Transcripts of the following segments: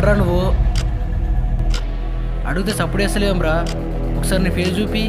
ఎవడ్రా నువ్వు? అడిగితే సప్పుడు వేస్తలేంరా. ఒకసారి నీ ఫేస్ చూపి.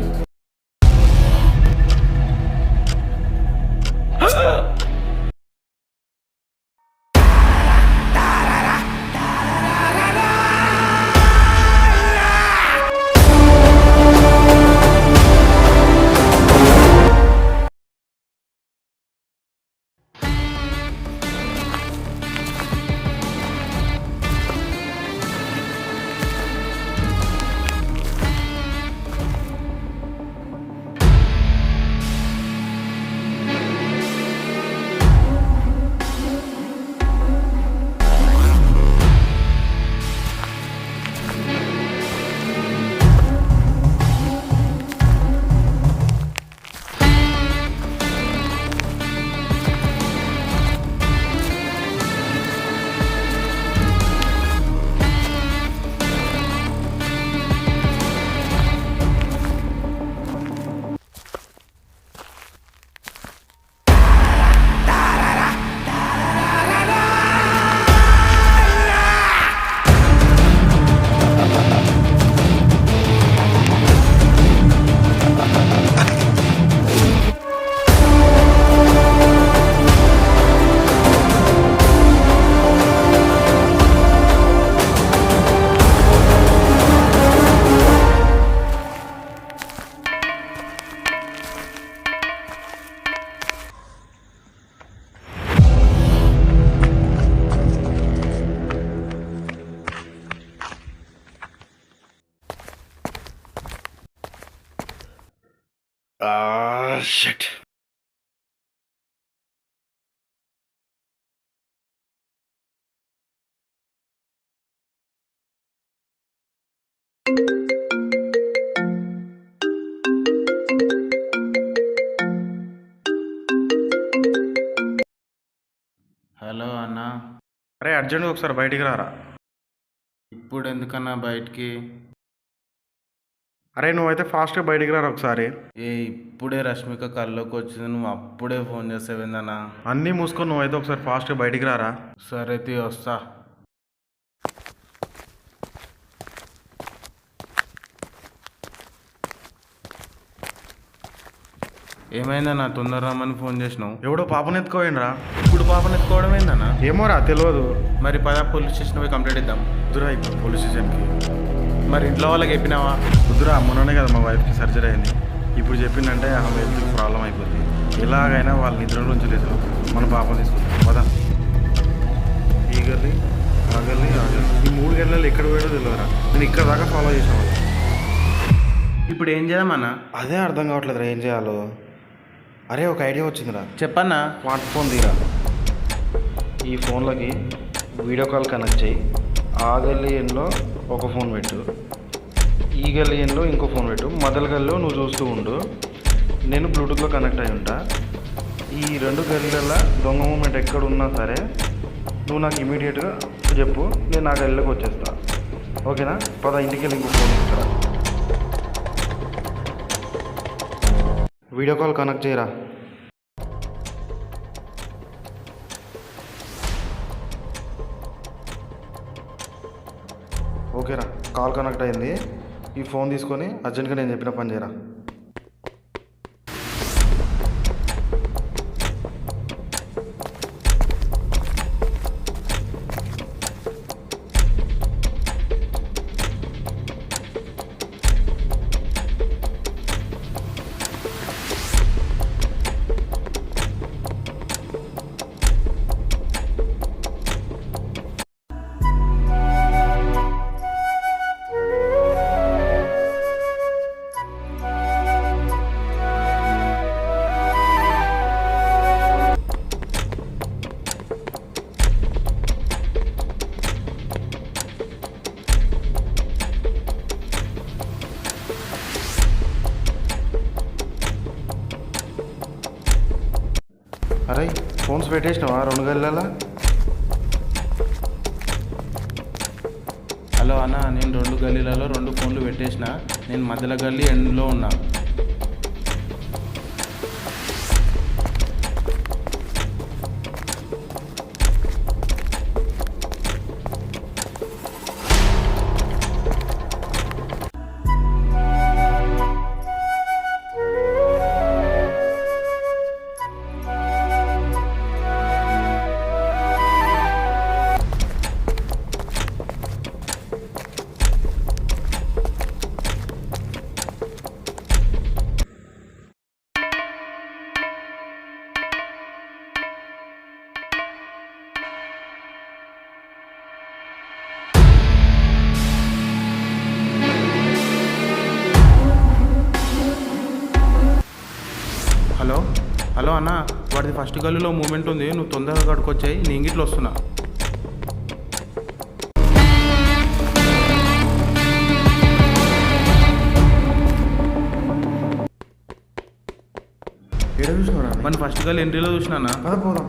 షిట్. హలో అన్న. అరే అర్జెంట్ ఒకసారి బయటికి రారా. ఇప్పుడు ఎందుకన్నా బయటికి? అరే నువ్వైతే ఫాస్ట్గా బయటికి రారా ఒకసారి. ఇప్పుడే రష్మిక కల్లోకి వచ్చింది, నువ్వు అప్పుడే ఫోన్ చేసావేందన్నా? అన్నీ మూసుకొని నువ్వైతే ఒకసారి ఫాస్ట్గా బయటికి రారా. సరే తీ, వస్తా. ఏమైందన్నా తొందర రమ్మని ఫోన్ చేసినావు? ఎవడో పాపను ఎత్తుకోవేండ్రా. ఇప్పుడు పాపను ఎత్తుకోవడం ఏందన్నా? ఏమోరా తెలియదు. మరి పోలీస్ స్టేషన్ పోయి కంప్లైంట్ ఇద్దాం. కుదురా ఇప్పుడు పోలీస్ స్టేషన్కి. మరి ఇంట్లో వాళ్ళకి చెప్పినావా? కుదురా, మొన్ననే కదా మా వైఫ్కి సర్జరీ అయింది. ఇప్పుడు చెప్పిందంటే ఆమె హెల్త్కి ప్రాబ్లం అయిపోతుంది. ఎలాగైనా వాళ్ళ నిద్రలోంచి లేదు మన పాపం తీసుకుంటాం పదా. ఈ గల్లి ఆ గల్లి ఆ గల్లి, ఈ 3 గంటలలో ఎక్కడ పోయాడో తెలియదురా. నేను ఇక్కడ దాకా ఫాలో చేసిన వాళ్ళు. ఇప్పుడు ఏం చేద్దామన్నా? అదే అర్థం కావట్లేదురా ఏం చేయాలో. అరే ఒక ఐడియా వచ్చిందిరా. చెప్పన్నా. స్మార్ట్ ఫోన్ తీరా, ఈ ఫోన్లోకి వీడియో కాల్ కనెక్ట్ చేయి. ఆ గల్లీ ఎండ్లో ఒక ఫోన్ పెట్టు, ఈ గల్లీ ఎండ్లో ఇంకో ఫోన్ పెట్టు. మొదల గల్లీలో నువ్వు చూస్తూ ఉండు, నేను బ్లూటూత్లో కనెక్ట్ అయి ఉంటా. ఈ 2 గల్లీల దొంగ మూమెంట్ ఎక్కడ ఉన్నా సరే నువ్వు నాకు ఇమీడియట్గా చెప్పు, నేను ఆ గల్లీలోకి వచ్చేస్తా. ఓకేనా? పద ఇంటికి వెళ్ళి ఇంకో ఫోన్ ఇస్తారా. వీడియో కాల్ కనెక్ట్ చేయరా. ఓకేరా, కాల్ కనెక్ట్ అయింది. ఈ ఫోన్ తీసుకొని అర్జెంట్గా నేను చెప్పిన పని చేయరా. అరే ఫోన్స్ పెట్టేసినావా 2 గల్లీల? హలో అన్న, నేను 2 గల్లీలలో 2 ఫోన్లు పెట్టేసిన. నేను మధ్యలో గల్లీ ఎండ్లో ఉన్నా. హలో అన్న, వాడిది ఫస్ట్ గల్లీలో మూమెంట్ ఉంది, నువ్వు తొందరగా కడుకొచ్చాయి, నీ ఇంగిట్లో వస్తున్నా. ఎక్కడ చూసినారా? మన ఫస్ట్ గల్లీ ఎంట్రీలో చూసినా. పద పోదాం.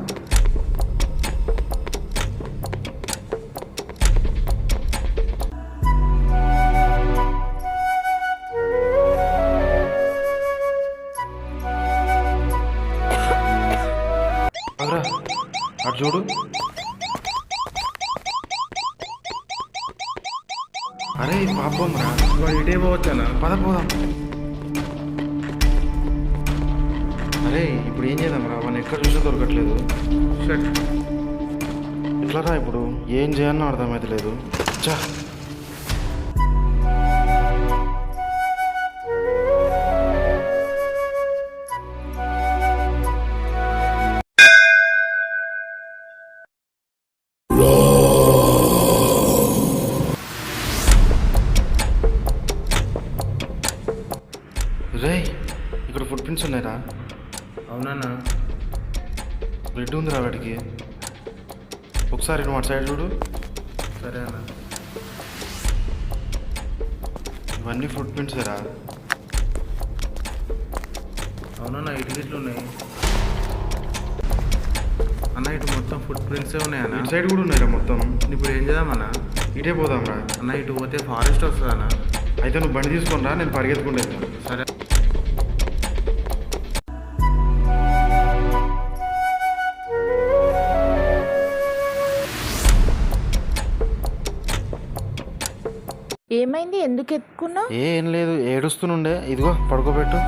అదరా అటు చూడు. అరే పాపం రా, వాడు ఇటే పోవచ్చానా? పద పోదాం. అరే ఇప్పుడు ఏం చేద్దాం రా, వాళ్ళని ఎక్కడ చూసినా దొరకట్లేదు. షట్. ఎట్లా రా ఇప్పుడు, ఏం చేయాలో అర్థమైతే లేదు. చా రే, ఇక్కడ ఫుట్ ప్రింట్స్ ఉన్నాయిరా. అవునన్నా. బ్లడ్ ఉందిరా వాడికి. ఒకసారి నువ్వు అటు సైడ్ చూడు. సరే అన్న. ఇవన్నీ ఫుట్ ప్రింట్స్ రా. అవునన్నా, ఇటు ఉన్నాయి అన్న. ఇటు మొత్తం ఫుట్ ప్రింట్సే ఉన్నాయన్న. ఇటు సైడ్ కూడా ఉన్నాయిరా మొత్తం. ఇప్పుడు ఏం చేద్దామన్నా? ఇటే పోదాం రా. అన్న, ఇటు పోతే ఫారెస్ట్ వస్తుందన్నా. అయితే నువ్వు బండి తీసుకొని రా, నేను పరిగెత్తుకుంటూ వెళ్తాను. సరే. ఏమైంది, ఎందుకు ఎత్తుకున్నావు? ఏం లేదు, ఏడుస్తునుండే. ఇదిగో పడుకోబెట్టు.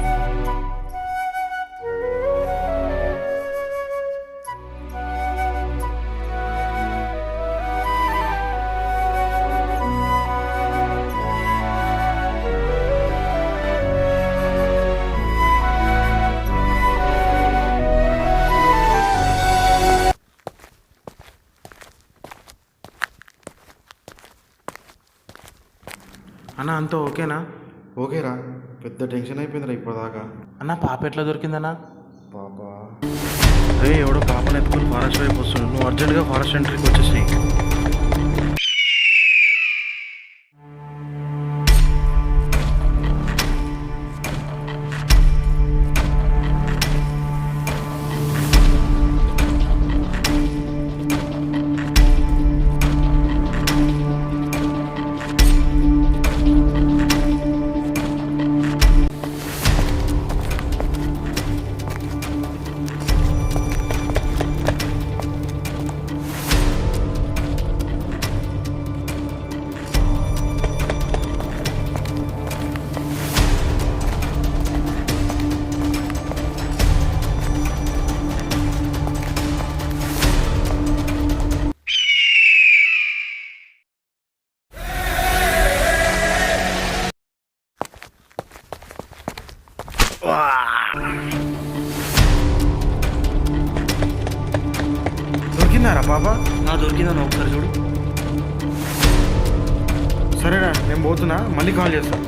అన్న, అంతా ఓకేనా? ఓకేరా, పెద్ద టెన్షన్ అయిపోయిందిరా ఇప్పటిదాకా. అన్న, పాప ఎట్లా దొరికిందన్నా? పాప రే, ఎవడో పాపను ఎత్తుకుని ఫారెస్ట్ వైపు వస్తున్నాడు. నువ్వు అర్జెంటుగా ఫారెస్ట్ ఎంట్రీకి వచ్చేసి. దొరికిందారా పాప? దొరికిందని ఒకసారి చూడు. సరేరా, నేను పోతున్నా, మళ్ళీ కాల్ చేస్తా.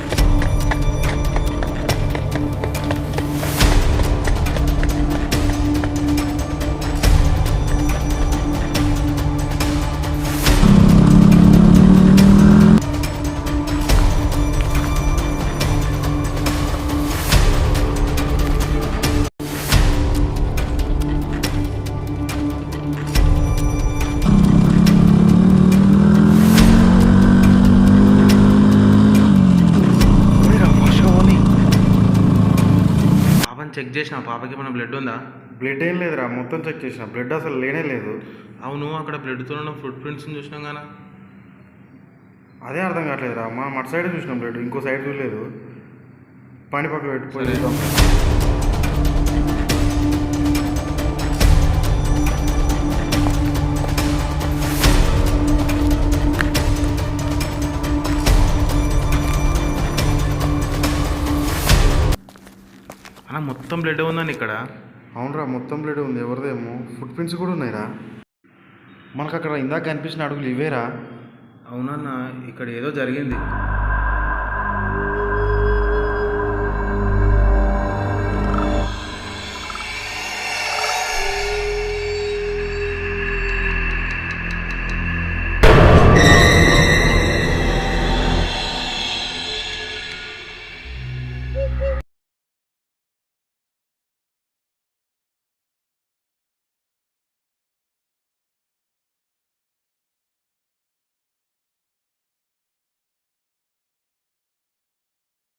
చెక్ చేసిన పాపకి మన బ్లడ్ ఉందా? బ్లడ్ ఏం లేదురా, మొత్తం చెక్ చేసిన. బ్లడ్ అసలు లేనే లేదు. అవును, అక్కడ బ్లడ్తో ఉన్న ఫుట్ ప్రింట్స్ని చూసినాం కదా. అదే అర్థం కావట్లేదురా. మనం అటు సైడ్ చూసినాం బ్లడ్, ఇంకో సైడ్ చూడలేదు. పని పక్క పెట్టుకోలేదు. అన్న, మొత్తం బ్లడ్ ఉందని ఇక్కడ. అవునరా, మొత్తం బ్లడ్ ఉంది. ఎవరిదేమో ఫుట్ ప్రింట్స్ కూడా ఉన్నాయిరా. మనకు అక్కడ ఇందాక కనిపించిన అడుగులు ఇవేరా. అవునన్నా, ఇక్కడ ఏదో జరిగింది.